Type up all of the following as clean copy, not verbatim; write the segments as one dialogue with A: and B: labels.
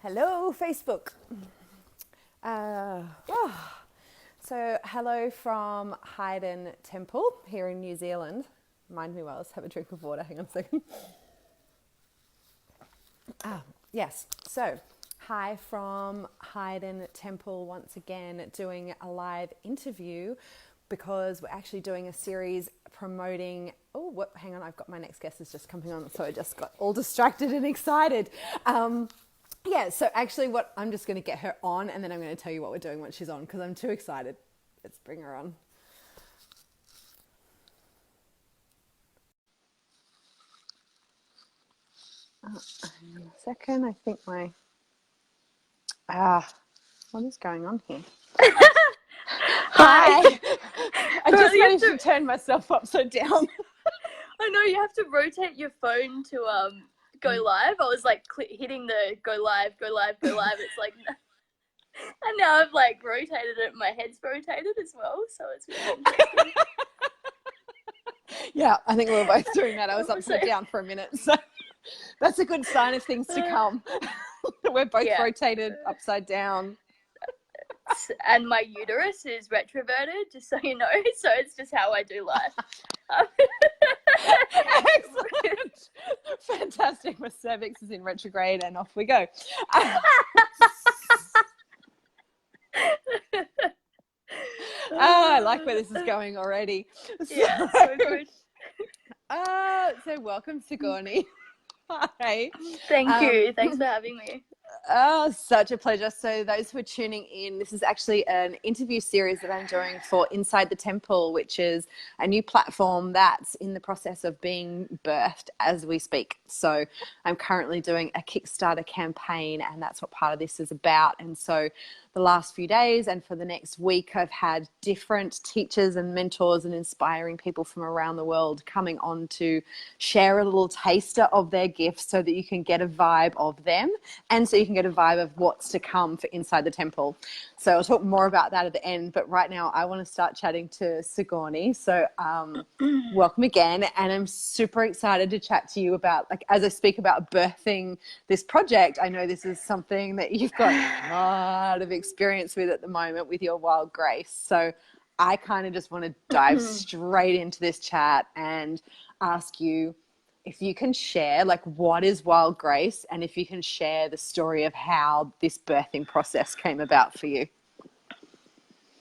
A: Hello, Facebook. Uh, oh. So, hello from Hayden Temple here in New Zealand. Mind me while I have a drink of water. Hang on a second. Yes, so hi from Hayden Temple once again, doing a live interview because we're actually doing a series promoting. Oh, what? Hang on, I've got my next guest is just coming on, so I just got all distracted and excited. Yeah, so actually what I'm just going to get her on and then I'm going to tell you what we're doing once she's on because I'm too excited. Let's bring her on. Hang on a second, I think my... what is going on here? Hi. I just managed to turn myself upside down.
B: I know, you have to rotate your phone to go live. I was like hitting the go live. It's like, and now I've like rotated it. My head's rotated as well, so it's really interesting.
A: Yeah, I think we were both doing that. I was upside down for a minute, so that's a good sign of things to come. We're both rotated upside down.
B: And my uterus is retroverted, just so you know. So it's just how I do life.
A: Excellent. Fantastic. My cervix is in retrograde and off we go. I like where this is going already.
B: Yeah, so good.
A: So welcome, Sigourney. Hi.
B: Thank you. Thanks for having me.
A: Oh, such a pleasure. So those who are tuning in, this is actually an interview series that I'm doing for Inside the Temple, which is a new platform that's in the process of being birthed as we speak. So I'm currently doing a Kickstarter campaign and that's what part of this is about. And so the last few days and for the next week, I've had different teachers and mentors and inspiring people from around the world coming on to share a little taster of their gifts so that you can get a vibe of them and so you can get a vibe of what's to come for Inside the Temple. So I'll talk more about that at the end, but right now I want to start chatting to Sigourney. So welcome again, and I'm super excited to chat to you about, like, as I speak about birthing this project, I know this is something that you've got a lot of experience with at the moment with your Wild Grace. So I kind of just want to dive straight into this chat and ask you if you can share, like, what is Wild Grace, and if you can share the story of how this birthing process came about for you.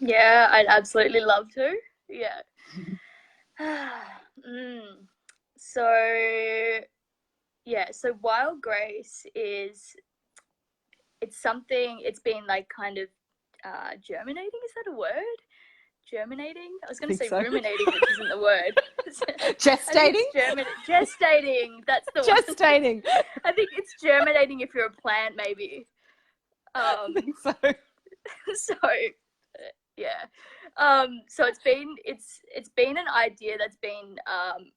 B: Yeah, I'd absolutely love to. Yeah. So Wild Grace it's something, it's been like kind of germinating, is that a word? Germinating? I was going to say so. Ruminating, which isn't the word.
A: Gestating?
B: Gestating, that's the
A: word. Gestating.
B: I think it's germinating if you're a plant, maybe.
A: I think so.
B: So it's been an idea that's been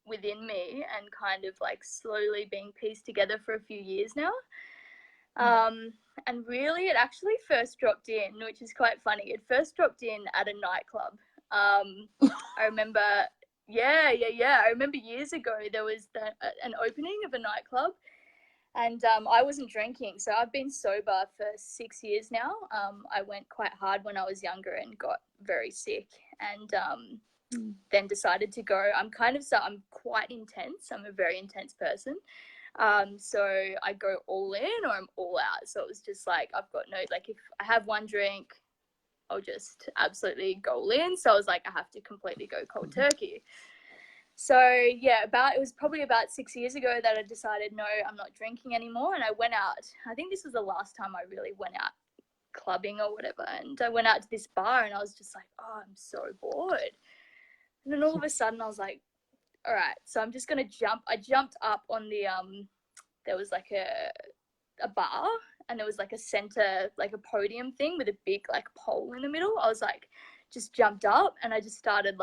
B: within me and kind of like slowly being pieced together for a few years now. And really it actually first dropped in, which is quite funny. It first dropped in at a nightclub. I remember, I remember years ago there was an opening of a nightclub. And I wasn't drinking, so I've been sober for 6 years now. I went quite hard when I was younger and got very sick, and then decided to go. I'm quite intense. I'm a very intense person. So I go all in or I'm all out. So it was just like, I've got if I have one drink, I'll just absolutely go all in. So I was like, I have to completely go cold turkey. So yeah, it was probably about 6 years ago that I decided, no, I'm not drinking anymore. And I went out. I think this was the last time I really went out clubbing or whatever. And I went out to this bar and I was just like, oh, I'm so bored. And then all of a sudden I was like, all right, so I'm just going to jump. I jumped up on the, there was like a bar and there was like a center, like a podium thing with a big like pole in the middle. I was like, just jumped up and I just started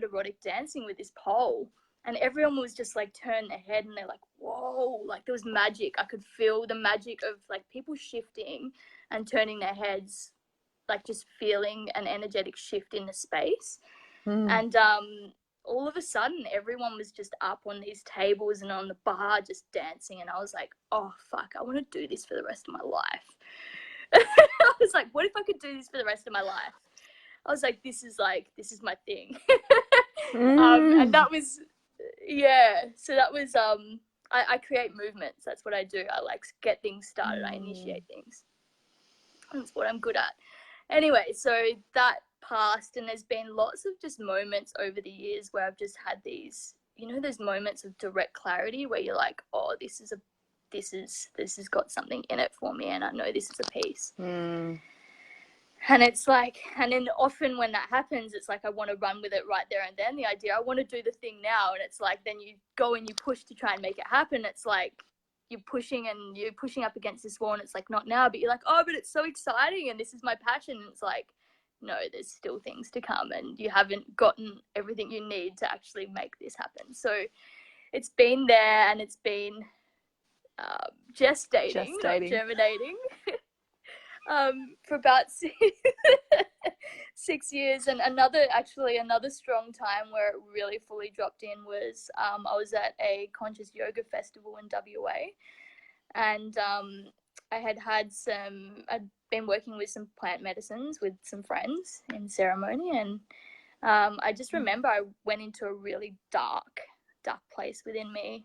B: erotic dancing with this pole, and everyone was just like turn their head and they're like, whoa, like there was magic. I could feel the magic of like people shifting and turning their heads, like just feeling an energetic shift in the space. And all of a sudden everyone was just up on these tables and on the bar just dancing, and I was like, oh fuck, I want to do this for the rest of my life. I was like, what if I could do this for the rest of my life? I was like, this is my thing. And that was, yeah, so that was, I create movements. That's what I do. I like get things started. I initiate things. That's what I'm good at. Anyway, so that passed, and there's been lots of just moments over the years where I've just had these, you know, those moments of direct clarity where you're like, oh, this has got something in it for me, and I know this is a piece. And it's like, and then often when that happens, it's like I want to run with it right there and then. The idea, I want to do the thing now, and it's like then you go and you push to try and make it happen. It's like you're pushing up against this wall, and it's like, not now, but you're like, oh, but it's so exciting and this is my passion. And it's like, no, there's still things to come, and you haven't gotten everything you need to actually make this happen. So it's been there, and it's been gestating, not germinating. For about 6 years. And another strong time where it really fully dropped in was I was at a conscious yoga festival in WA, and I'd been working with some plant medicines with some friends in ceremony, and I just remember I went into a really dark place within me.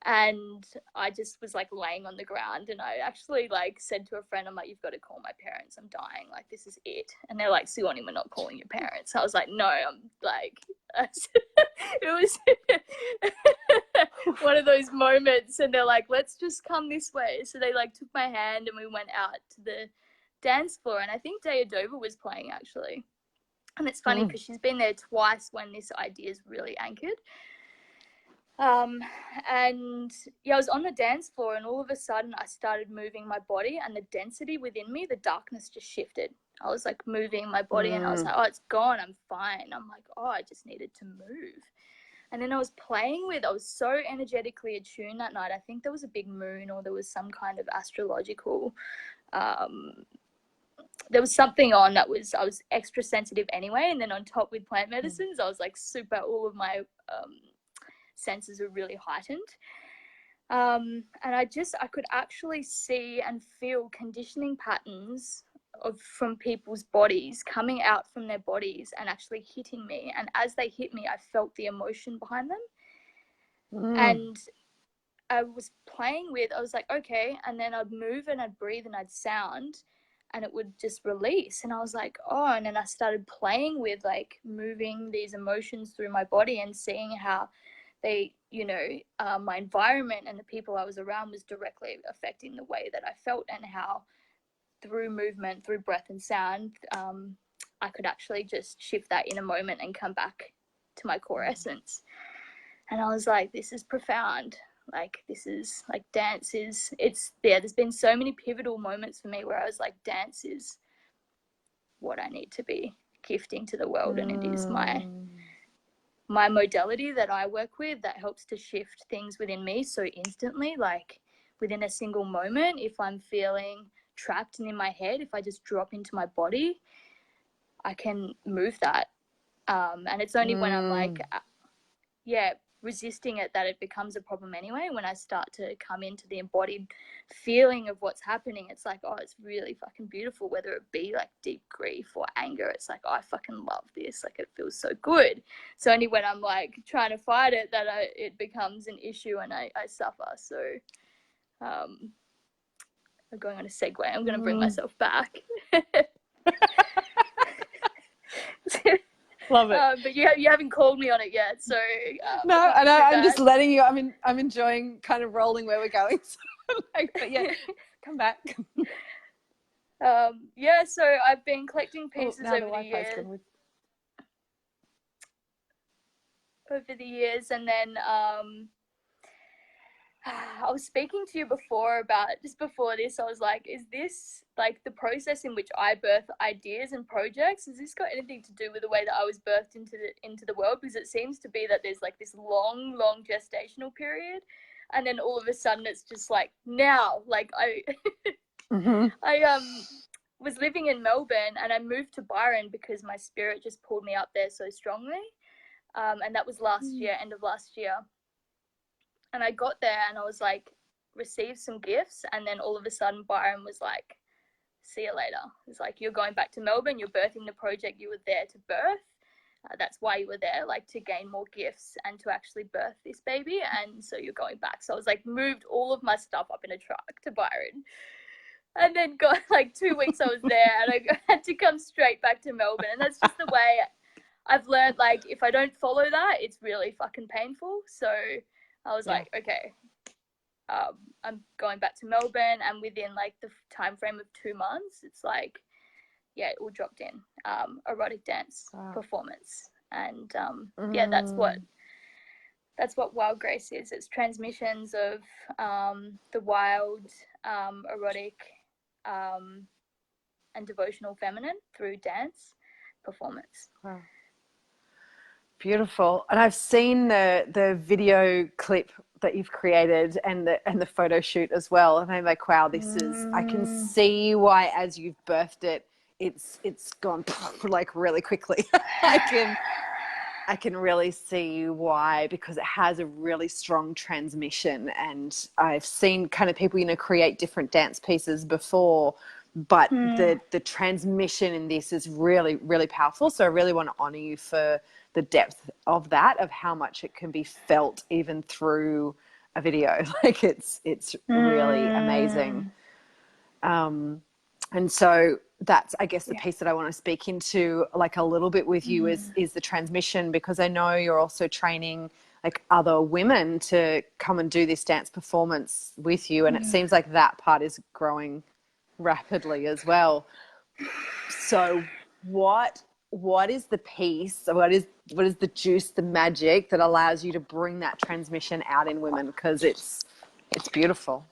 B: And I just was like laying on the ground, and I actually like said to a friend, I'm like, you've got to call my parents, I'm dying, like this is it. And they're like, Sigourney, we're not calling your parents. I was like, no, I'm like, it was one of those moments, and they're like, let's just come this way. So they like took my hand and we went out to the dance floor, and I think Daya Dover was playing actually. And it's funny because she's been there twice when this idea is really anchored. And yeah, I was on the dance floor, and all of a sudden I started moving my body, and the density within me, the darkness just shifted. I was like moving my body, and I was like, oh, it's gone, I'm fine. I'm like, oh, I just needed to move. And then I was so energetically attuned that night. I think there was a big moon, or there was some kind of astrological, there was something on I was extra sensitive anyway. And then on top with plant medicines, I was like all of my, senses are really heightened, and I could actually see and feel conditioning patterns from people's bodies coming out from their bodies and actually hitting me, and as they hit me I felt the emotion behind them. And I was like, okay, and then I'd move and I'd breathe and I'd sound, and it would just release. And I was like, oh, and then I started playing with like moving these emotions through my body and seeing how they, my environment and the people I was around was directly affecting the way that I felt, and how through movement, through breath and sound, I could actually just shift that in a moment and come back to my core essence. And I was like, this is profound. Like, this is like, dance is, there's been so many pivotal moments for me where I was like, dance is what I need to be gifting to the world. And it is my modality that I work with that helps to shift things within me so instantly, like within a single moment. If I'm feeling trapped and in my head, if I just drop into my body, I can move that. And it's only when I'm like, resisting it that it becomes a problem anyway. When I start to come into the embodied feeling of what's happening, it's like, oh, it's really fucking beautiful, whether it be like deep grief or anger. It's like, oh, I fucking love this, like it feels so good. So only when I'm like trying to fight it that it becomes an issue and I suffer. So I'm going on a segue. I'm going to bring myself back.
A: Love it.
B: But you haven't called me on it yet, so
A: no, I know. I'm just letting you. I'm enjoying kind of rolling where we're going. So, but yeah, come back.
B: So I've been collecting pieces over the years, and then I was speaking to you before about, just before this, I was like, is this like the process in which I birth ideas and projects? Has this got anything to do with the way that I was birthed into the world? Because it seems to be that there's like this long gestational period, and then all of a sudden it's just like now, like I was living in Melbourne, and I moved to Byron because my spirit just pulled me up there so strongly. And that was last year, end of last year. And I got there and I was like, received some gifts, and then all of a sudden Byron was like, see you later. It's like, you're going back to Melbourne, you're birthing the project you were there to birth. That's why you were there, like to gain more gifts and to actually birth this baby. And so you're going back. So I was like, moved all of my stuff up in a truck to Byron. And then got like 2 weeks I was there, and I had to come straight back to Melbourne. And that's just the way I've learned, like, if I don't follow that, it's really fucking painful. So I was like, okay, I'm going back to Melbourne, and within like the time frame of 2 months, it's like, yeah, it all dropped in, erotic dance performance. And yeah, that's what Wild Grace is. It's transmissions of the wild, erotic, and devotional feminine through dance performance.
A: Wow. Beautiful. And I've seen the video clip that you've created and the photo shoot as well. And I'm like, wow, this is, I can see why as you've birthed it, it's gone like really quickly. I can really see why, because it has a really strong transmission. And I've seen kind of people, create different dance pieces before, but the transmission in this is really, really powerful. So I really want to honor you for the depth of that, of how much it can be felt even through a video. Like it's really amazing. And so that's, I guess, the piece that I want to speak into like a little bit with you is the transmission, because I know you're also training like other women to come and do this dance performance with you. And it seems like that part is growing rapidly as well. So what is the piece, what is the juice, the magic that allows you to bring that transmission out in women? Because it's beautiful.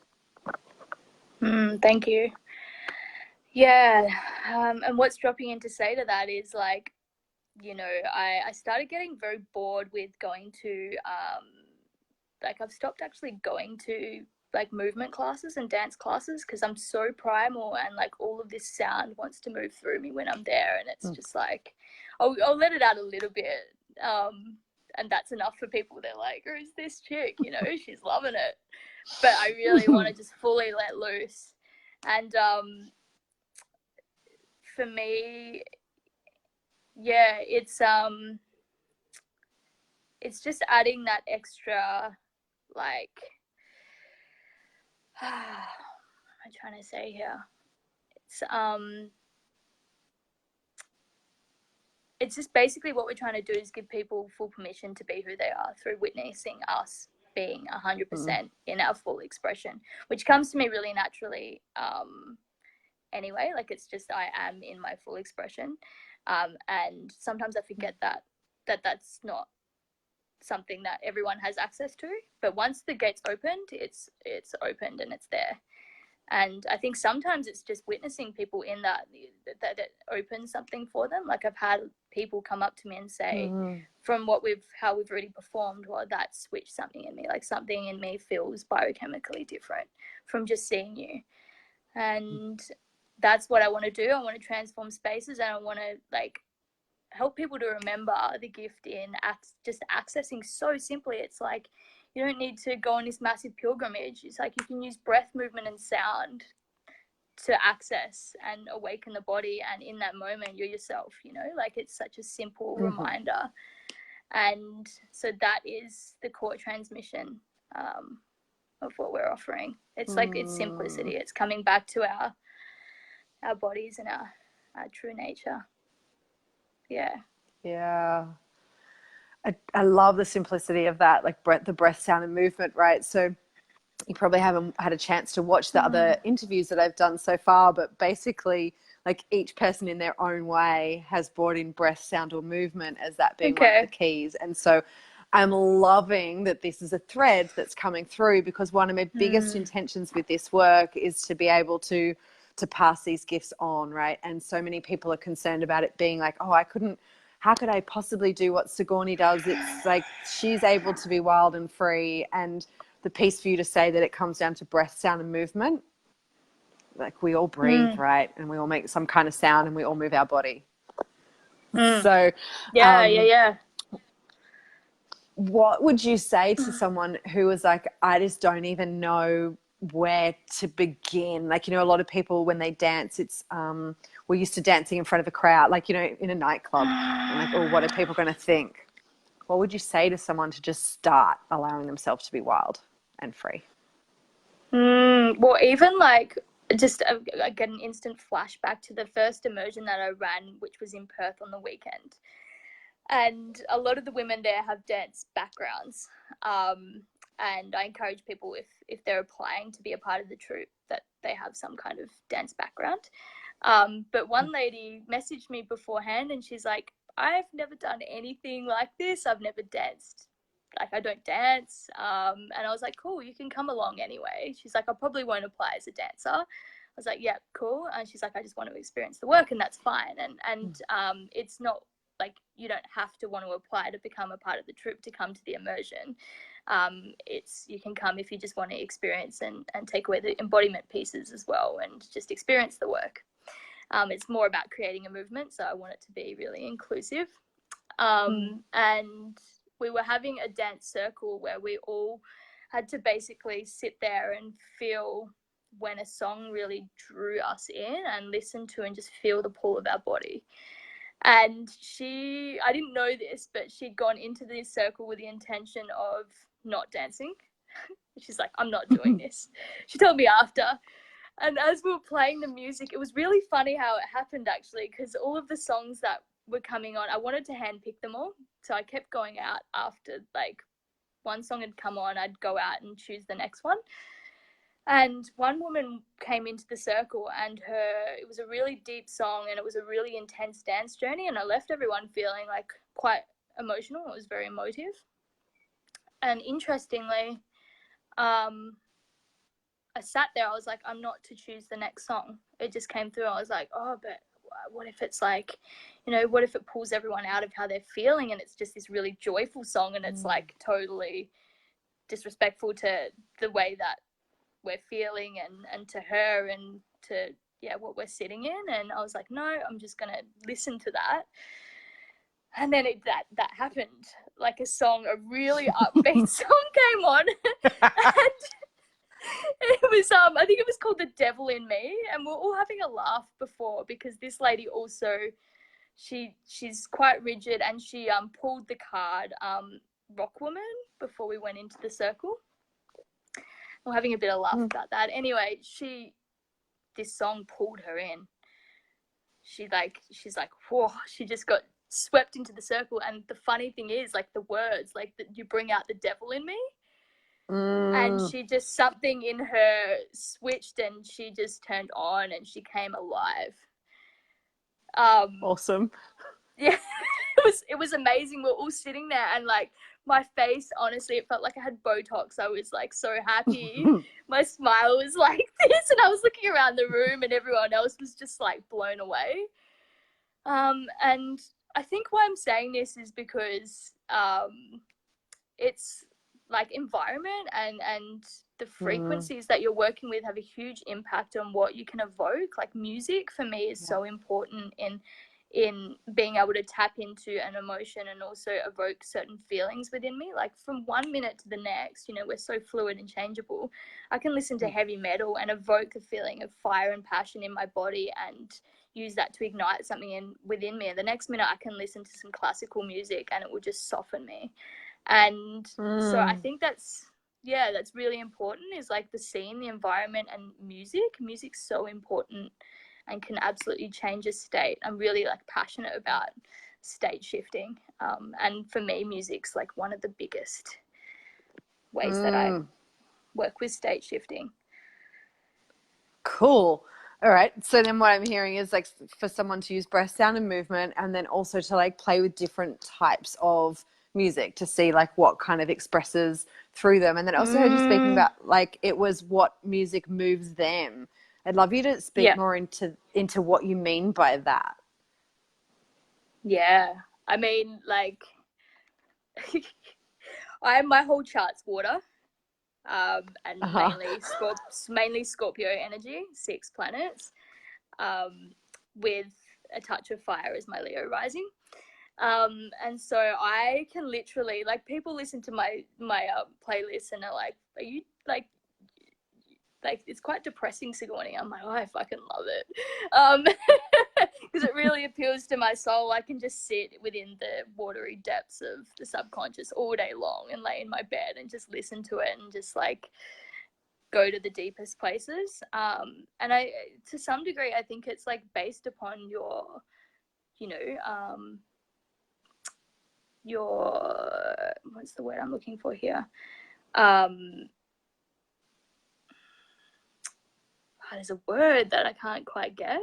B: Thank you. Yeah, and what's dropping in to say to that is like, I started getting very bored with going to, like I've stopped actually going to like movement classes and dance classes, because I'm so primal, and like all of this sound wants to move through me when I'm there, and it's just like, I'll let it out a little bit, and that's enough for people. They're like, who's this chick? She's loving it. But I really want to just fully let loose. And for me, yeah, it's just adding that extra, like, what am I trying to say here? It's just basically what we're trying to do is give people full permission to be who they are through witnessing us being 100% in our full expression, which comes to me really naturally anyway. Like, it's just, I am in my full expression. And sometimes I forget that's not something that everyone has access to. But once the gate's opened, it's opened and it's there. And I think sometimes it's just witnessing people in that opens something for them. Like, I've had people come up to me and say, from how we've already performed, well, that switched something in me. Like, something in me feels biochemically different from just seeing you. And that's what I want to do. I want to transform spaces, and I want to like help people to remember the gift in just accessing so simply. It's like, you don't need to go on this massive pilgrimage. It's like you can use breath, movement, and sound to access and awaken the body. And in that moment, you're yourself, like it's such a simple reminder. And so that is the core transmission of what we're offering. It's like, it's simplicity. It's coming back to our bodies and our true nature.
A: Yeah. I love the simplicity of that, like the breath, sound, and movement, right? So you probably haven't had a chance to watch the other interviews that I've done so far, but basically, like, each person in their own way has brought in breath, sound, or movement as that being one of the keys. And so I'm loving that this is a thread that's coming through, because one of my biggest intentions with this work is to be able to pass these gifts on, right? And so many people are concerned about it being like, how could I possibly do what Sigourney does? It's like, she's able to be wild and free. And the piece for you to say that it comes down to breath, sound, and movement, like, we all breathe, right? And we all make some kind of sound, and we all move our body. So
B: yeah.
A: What would you say to someone who was like, I just don't even know where to begin? Like, you know, a lot of people when they dance, it's we're used to dancing in front of a crowd, like, you know, in a nightclub, and like, oh, what are people going to think? What would you say to someone to just start allowing themselves to be wild and free?
B: Well, even like just I get an instant flashback to the first immersion that I ran, which was in Perth on the weekend. And a lot of the women there have dance backgrounds. And I encourage people, if they're applying to be a part of the troupe, that they have some kind of dance background. But one lady messaged me beforehand and she's like, I've never done anything like this. I've never danced. Like, I don't dance. And I was like, cool, you can come along anyway. She's like, I probably won't apply as a dancer. I was like, yeah, cool. And she's like, I just want to experience the work, and that's fine. And it's not like you don't have to want to apply to become a part of the troupe to come to the immersion. It's, you can come if you just want to experience and take away the embodiment pieces as well and just experience the work. It's more about creating a movement, so I want it to be really inclusive. And we were having a dance circle where we all had to basically sit there and feel when a song really drew us in and listen to and just feel the pull of our body. And I didn't know this, but she'd gone into this circle with the intention of not dancing. She's like, I'm not doing this. She told me after. And as we were playing the music, it was really funny how it happened, actually, because all of the songs that were coming on, I wanted to handpick them all. So I kept going out after, like, one song had come on, I'd go out and choose the next one. And one woman came into the circle and it was a really deep song and it was a really intense dance journey, and I left everyone feeling like quite emotional. It was very emotive. And interestingly, I sat there, I was like, I'm not to choose the next song. It just came through. I was like, oh, but what if it's like, you know, what if it pulls everyone out of how they're feeling and it's just this really joyful song and it's like totally disrespectful to the way that we're feeling and to her and to what we're sitting in. And I was like, no, I'm just gonna listen to that. And then that happened. Like a really upbeat song came on and it was I think it was called The Devil in Me, and we're all having a laugh before because this lady also, she's quite rigid, and she pulled the card Rock Woman before we went into the circle. We're having a bit of laugh about that. Anyway, this song pulled her in. She's like, whoa, she just got swept into the circle. And the funny thing is, like, the words, like, you bring out the devil in me. And she just, something in her switched and she just turned on and she came alive.
A: Awesome.
B: Yeah, it was amazing. We're all sitting there and like my face, honestly, it felt like I had Botox. I was like so happy. My smile was like this, and I was looking around the room and everyone else was just like blown away. And I think why I'm saying this is because it's like environment and the frequencies that you're working with have a huge impact on what you can evoke. Like music for me is so important in being able to tap into an emotion and also evoke certain feelings within me. Like from 1 minute to the next, you know, we're so fluid and changeable. I can listen to heavy metal and evoke a feeling of fire and passion in my body and use that to ignite something within me. And the next minute I can listen to some classical music and it will just soften me. And so I think that's really important, is like the scene, the environment, and music's so important and can absolutely change a state. I'm really like passionate about state shifting, and for me music's like one of the biggest ways that I work with state shifting.
A: Cool. All right. So then what I'm hearing is like for someone to use breath, sound, and movement, and then also to like play with different types of music to see like what kind of expresses through them. And then also heard you speaking about like it was what music moves them. I'd love you to speak more into what you mean by that.
B: Yeah. I mean, like my whole chart's water. And mainly Scorpio energy, 6 planets, with a touch of fire as my Leo rising. And so I can literally, like, people listen to my playlist and are like, are you like it's quite depressing, Sigourney. I'm like, oh, I fucking love it, because it really appeals to my soul. I can just sit within the watery depths of the subconscious all day long and lay in my bed and just listen to it and just like go to the deepest places. And I, to some degree, I think it's like based upon your, you know, your, what's the word I'm looking for here? There's a word that I can't quite get.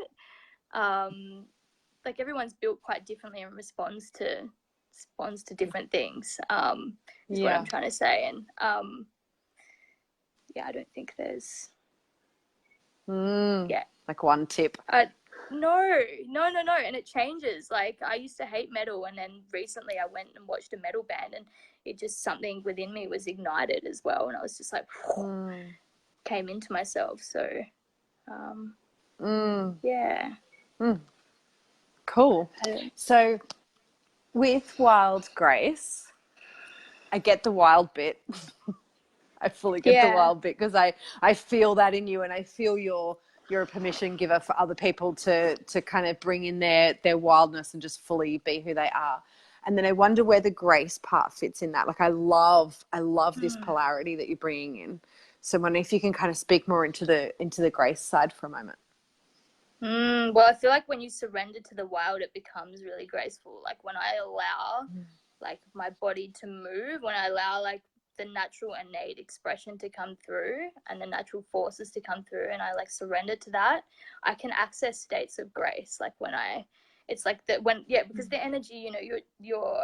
B: Like everyone's built quite differently and responds to different things. Is what I'm trying to say. And yeah, I don't think there's
A: like one tip.
B: No, and it changes. Like I used to hate metal, and then recently I went and watched a metal band, and it just, something within me was ignited as well, and I was just like came into myself. So yeah.
A: Cool. So with Wild Grace, I get the wild bit. I fully get the wild bit, because I feel that in you, and I feel you're a permission giver for other people to kind of bring in their wildness and just fully be who they are. And then I wonder where the grace part fits in that. Like I love this polarity that you're bringing in. So I'm wondering if you can kind of speak more into the grace side for a moment.
B: Well, I feel like when you surrender to the wild, it becomes really graceful. Like when I allow like my body to move, when I allow like the natural innate expression to come through and the natural forces to come through, and I like surrender to that, I can access states of grace. Like when it's like that when, because the energy, you know, your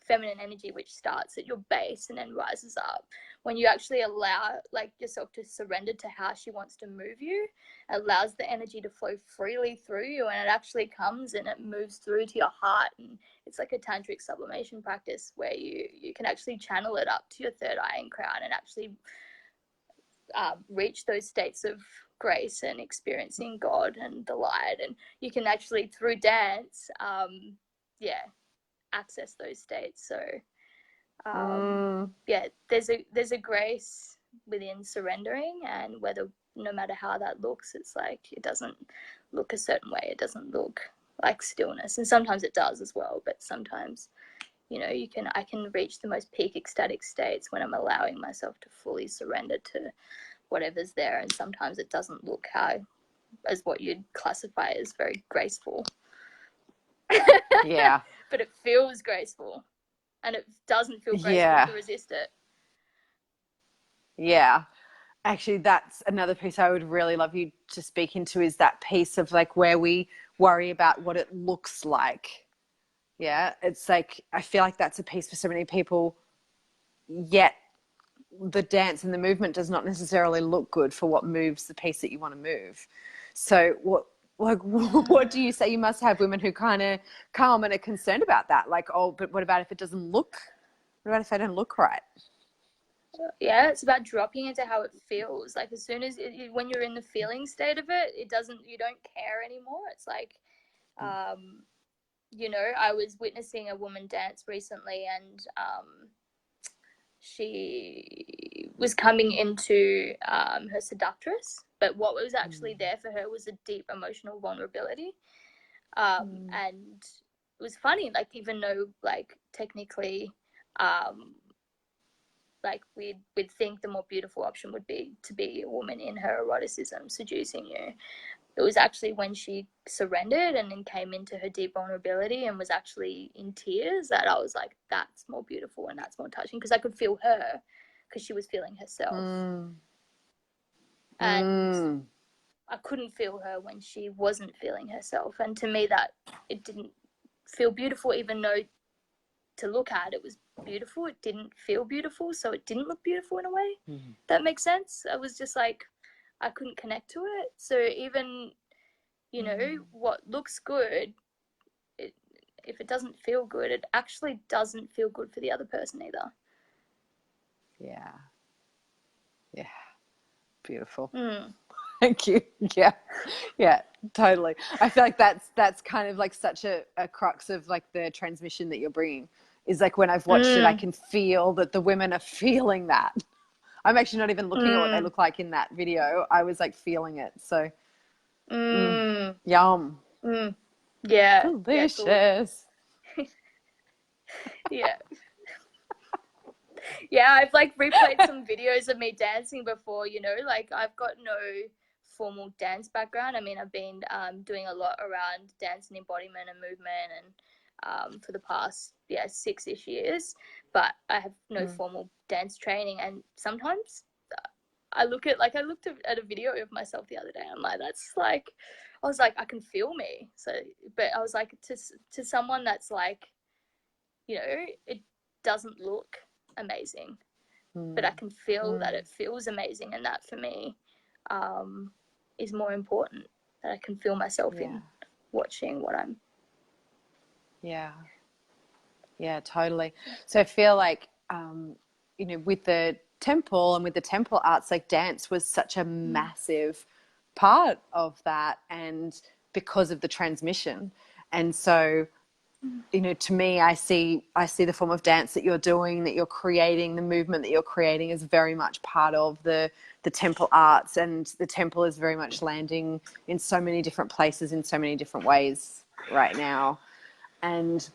B: feminine energy, which starts at your base and then rises up, when you actually allow like yourself to surrender to how she wants to move you, it allows the energy to flow freely through you, and it actually comes and it moves through to your heart. And it's like a tantric sublimation practice where you can actually channel it up to your third eye and crown and actually reach those states of grace and experiencing God and the light. And you can actually, through dance, access those states. So there's a grace within surrendering, and whether, no matter how that looks, it's like it doesn't look a certain way, it doesn't look like stillness, and sometimes it does as well, but sometimes, you know, I can reach the most peak ecstatic states when I'm allowing myself to fully surrender to whatever's there, and sometimes it doesn't look as what you'd classify as very graceful.
A: Yeah.
B: But it feels graceful, and it doesn't feel graceful to resist it.
A: Yeah. Actually, that's another piece I would really love you to speak into, is that piece of like where we worry about what it looks like. Yeah. It's like, I feel like that's a piece for so many people, yet the dance and the movement does not necessarily look good for what moves the piece that you want to move. So what do you say? You must have women who kind of come and are concerned about that. Like, oh, but what about if it doesn't look, what about if they don't look right?
B: Yeah, it's about dropping into how it feels. Like as soon as when you're in the feeling state of it, you don't care anymore. It's like, you know, I was witnessing a woman dance recently, and she was coming into her seductress, but what was actually there for her was a deep emotional vulnerability. And it was funny, like even though like technically like we'd think the more beautiful option would be to be a woman in her eroticism seducing you, it was actually when she surrendered and then came into her deep vulnerability and was actually in tears that I was like, that's more beautiful and that's more touching, because I could feel her because she was feeling herself. And I couldn't feel her when she wasn't feeling herself. And to me, that it didn't feel beautiful, even though to look at it was beautiful. It didn't feel beautiful, so it didn't look beautiful in a way. That makes sense. I was just like, I couldn't connect to it. So even, you know, what looks good, if it doesn't feel good, it actually doesn't feel good for the other person either.
A: Yeah. Beautiful. Thank you. Yeah. Yeah, totally. I feel like that's kind of like such a crux of like the transmission that you're bringing is like when I've watched it, I can feel that the women are feeling that. I'm actually not even looking at what they look like in that video. I was like feeling it. So, yum.
B: Yeah.
A: Delicious.
B: Yeah. Yeah, I've like replayed some videos of me dancing before, you know, like I've got no formal dance background. I mean, I've been doing a lot around dance and embodiment and movement and for the past 6-ish years, but I have no formal dance training. And sometimes I looked at a video of myself the other day. I'm like, that's like, I was like, I can feel me. So, but I was like, to someone that's like, you know, it doesn't look amazing, but I can feel that it feels amazing, and that for me is more important. That I can feel myself in watching what I'm.
A: Yeah, totally. So I feel like you know, with the temple and with the temple arts, like dance was such a massive part of that, and because of the transmission. And so, you know, to me, I see the form of dance that you're doing, that you're creating, the movement that you're creating is very much part of the temple arts, and the temple is very much landing in so many different places in so many different ways right now. And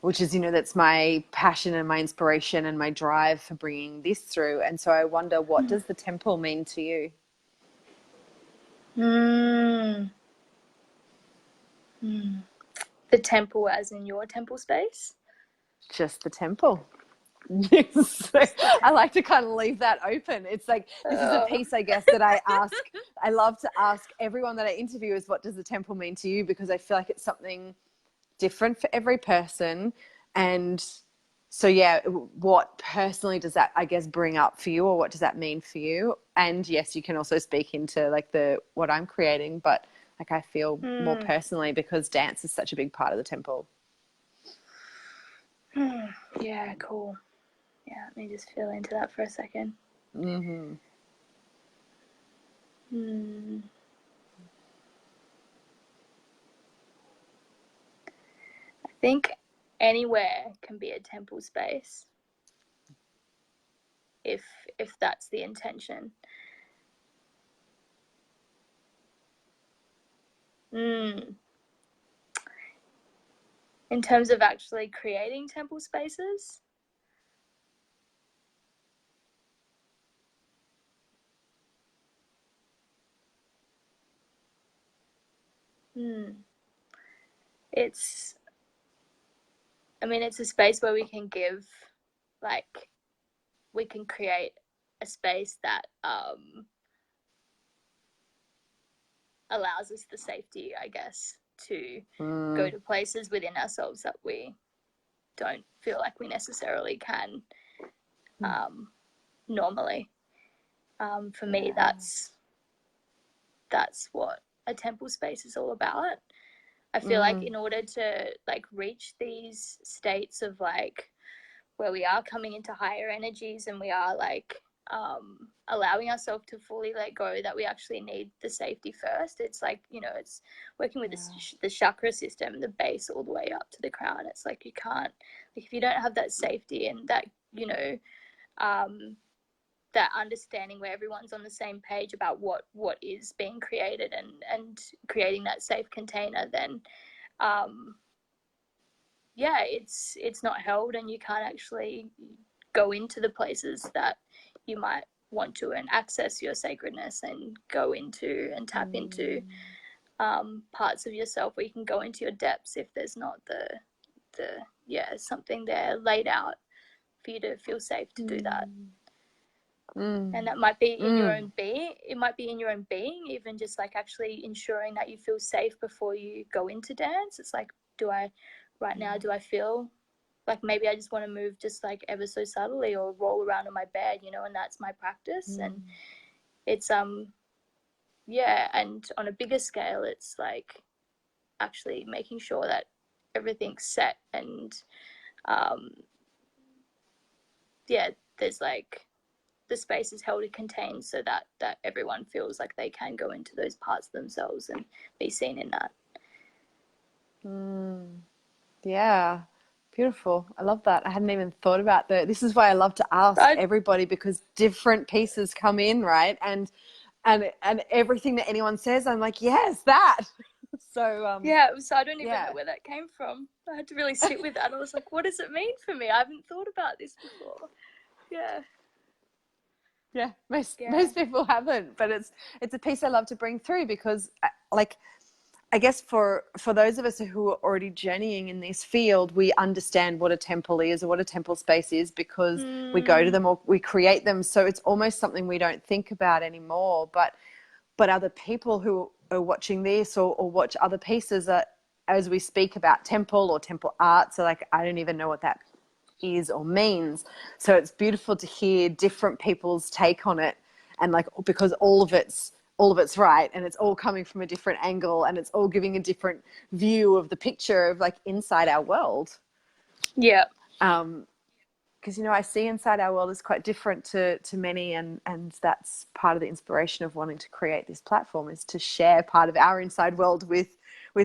A: which is, you know, that's my passion and my inspiration and my drive for bringing this through. And so I wonder, what does the temple mean to you?
B: The temple, as in your temple space?
A: Just the temple. Yes. I like to kind of leave that open. It's like, this is a piece, I guess, that I love to ask everyone that I interview is, what does the temple mean to you? Because I feel like it's something different for every person. And so, yeah, what personally does that, I guess, bring up for you, or what does that mean for you? And yes, you can also speak into like what I'm creating, but like I feel more personally, because dance is such a big part of the temple.
B: Yeah, cool. Yeah, let me just feel into that for a second. I think anywhere can be a temple space if that's the intention. In terms of actually creating temple spaces, it's a space where we can give, like, we can create a space that allows us the safety, I guess, to go to places within ourselves that we don't feel like we necessarily can normally. For me, that's what a temple space is all about. I feel like in order to like reach these states of like where we are coming into higher energies and we are like allowing ourselves to fully let go, that we actually need the safety first. It's like, you know, it's working with the chakra system, the base all the way up to the crown. It's like you can't, like, if you don't have that safety and that, you know, that understanding where everyone's on the same page about what is being created and creating that safe container, then it's not held, and you can't actually go into the places that you might want to and access your sacredness and go into and tap into parts of yourself where you can go into your depths if there's not the something there laid out for you to feel safe to do that. And that might be in your own being. It might be in your own being, even just like actually ensuring that you feel safe before you go into dance. It's like, do I feel like maybe I just want to move just like ever so subtly or roll around on my bed, you know, and that's my practice. And it's and on a bigger scale, it's like actually making sure that everything's set and there's the space is held and contained so that everyone feels like they can go into those parts of themselves and be seen in that.
A: Yeah, beautiful. I love that. I hadn't even thought about this is why I love to ask everybody, because different pieces come in, right? And everything that anyone says, I'm like, yes, that. So
B: so I don't even know where that came from. I had to really sit with that. I was like, what does it mean for me? I haven't thought about this before.
A: Most people haven't, but it's a piece I love to bring through, because like, I guess for those of us who are already journeying in this field, we understand what a temple is or what a temple space is, because we go to them or we create them. So it's almost something we don't think about anymore. But other people who are watching this or watch other pieces, as we speak about temple or temple art, so like, I don't even know what that is or means. So it's beautiful to hear different people's take on it, and like, because all of it's right, and it's all coming from a different angle, and it's all giving a different view of the picture of like inside our world. Because I see inside our world is quite different to many, and that's part of the inspiration of wanting to create this platform, is to share part of our inside world with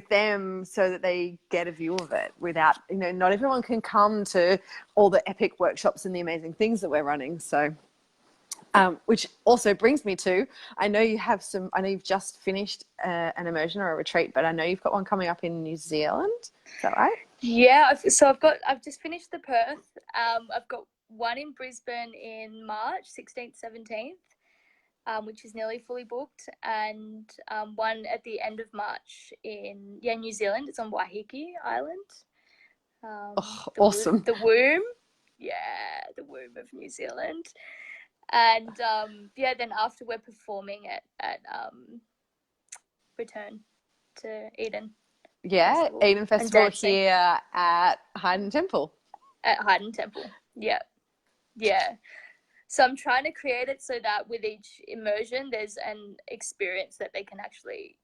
A: them, so that they get a view of it without, not everyone can come to all the epic workshops and the amazing things that we're running. So which also brings me to, I know you've just finished an immersion or a retreat, but I know you've got one coming up in New Zealand. Is that right?
B: Yeah, so I've just finished the Perth. I've got one in Brisbane in March 16th, 17th, which is nearly fully booked, and one at the end of March in New Zealand. It's on Waiheke Island.
A: Awesome.
B: The womb. Yeah, the womb of New Zealand. And then after, we're performing at Return to Eden. Festival.
A: Eden Festival here at Hayden Temple.
B: At Hayden Temple, yeah. So I'm trying to create it so that with each immersion, there's an experience that they can actually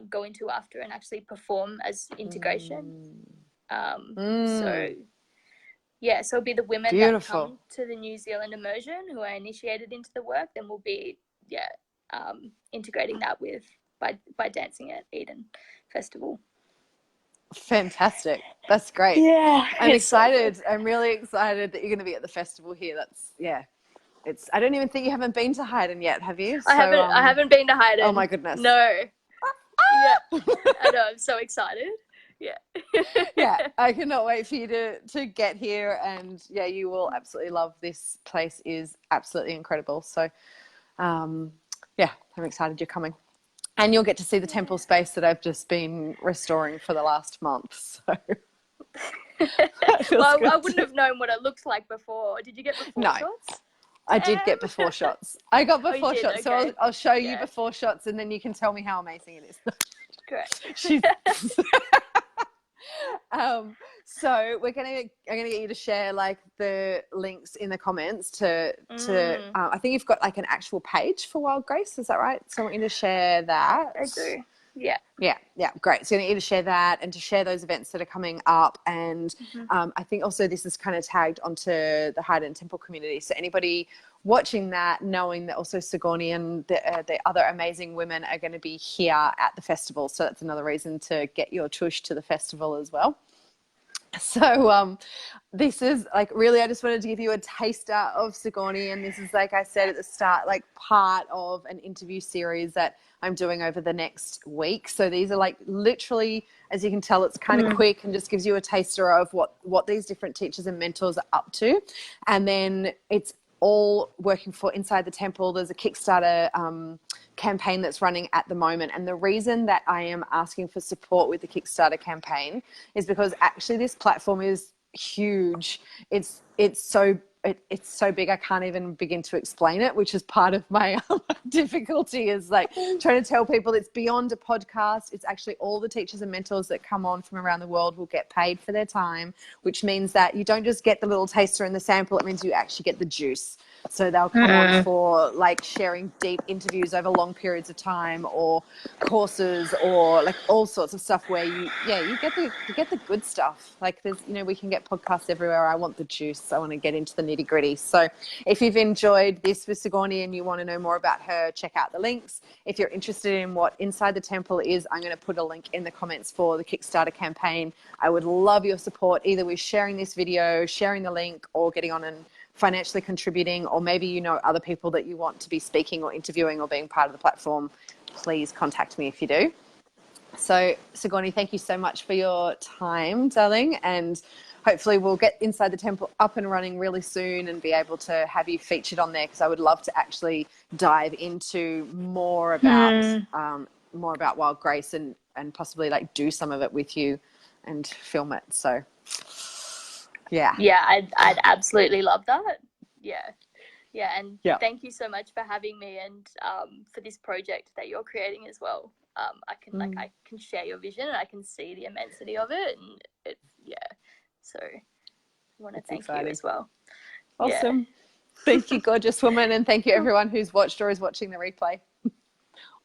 B: go into after and actually perform as integration. So it'll be the women that come to the New Zealand immersion who are initiated into the work. Then we'll be integrating that by dancing at Eden Festival.
A: Fantastic. That's great.
B: Yeah.
A: I'm excited. So I'm really excited that you're going to be at the festival here. I don't even think you haven't been to Hayden yet, have you?
B: I haven't been to Hayden.
A: Oh my goodness.
B: No. Yeah. I know, I'm so excited. Yeah.
A: I cannot wait for you to get here, and you will absolutely love this place. Is absolutely incredible. So I'm excited you're coming. And you'll get to see the temple space that I've just been restoring for the last month. So
B: well, I wouldn't have known what it looked like before. Did you get before shots?
A: I did get before shots. I got before shots.
B: Okay.
A: So I'll show you before shots, and then you can tell me how amazing it is.
B: Correct.
A: So I'm gonna get you to share like the links in the comments to I think you've got like an actual page for Wild Grace, is that right? So I want you to share that.
B: I do. Yeah,
A: great. So you need to share that and to share those events that are coming up. And I think also this is kind of tagged onto the Hayden Temple community. So anybody watching that, knowing that also Sigourney and the other amazing women are going to be here at the festival. So that's another reason to get your tush to the festival as well. So this is like, really, I just wanted to give you a taster of Sigourney, and this is, like I said at the start, like part of an interview series that I'm doing over the next week. So these are like literally, as you can tell, it's kind of quick and just gives you a taster of what these different teachers and mentors are up to. And then it's all working for Inside the Temple. There's a Kickstarter campaign that's running at the moment, and the reason that I am asking for support with the Kickstarter campaign is because actually this platform is huge. It's so big I can't even begin to explain it, which is part of my difficulty, is like trying to tell people it's beyond a podcast. It's actually all the teachers and mentors that come on from around the world will get paid for their time, which means that you don't just get the little taster and the sample, it means you actually get the juice. So they'll come on for like sharing deep interviews over long periods of time, or courses, or like all sorts of stuff where you get the good stuff. Like there's, you know, we can get podcasts everywhere. I want the juice. I want to get into the nitty gritty. So if you've enjoyed this with Sigourney and you want to know more about her, check out the links. If you're interested in what Inside the Temple is, I'm going to put a link in the comments for the Kickstarter campaign. I would love your support, either with sharing this video, sharing the link, or getting on and financially contributing, or maybe you know other people that you want to be speaking or interviewing or being part of the platform. Please contact me if you do. So Sigourney, thank you so much for your time, darling, and hopefully we'll get Inside the Temple up and running really soon and be able to have you featured on there, because I would love to actually dive into more about Wild Grace and possibly like do some of it with you and film it. So yeah,
B: I'd absolutely love that. And thank you so much for having me, and for this project that you're creating as well. I can share your vision, and I can see the immensity of it, and so I want to thank you as well.
A: Awesome. Thank you, gorgeous woman, and thank you everyone who's watched or is watching the replay.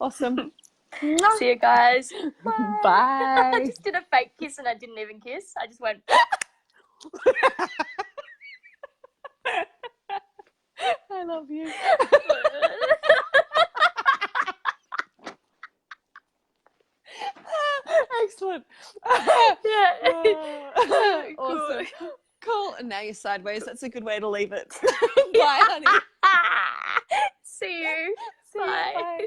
A: Awesome.
B: See you guys. Bye.
A: Bye.
B: I just did a fake kiss and I didn't even kiss. I just went.
A: I love you. Excellent. Awesome. Cool. And now you're sideways. That's a good way to leave it. Bye, honey.
B: See you.
A: Bye.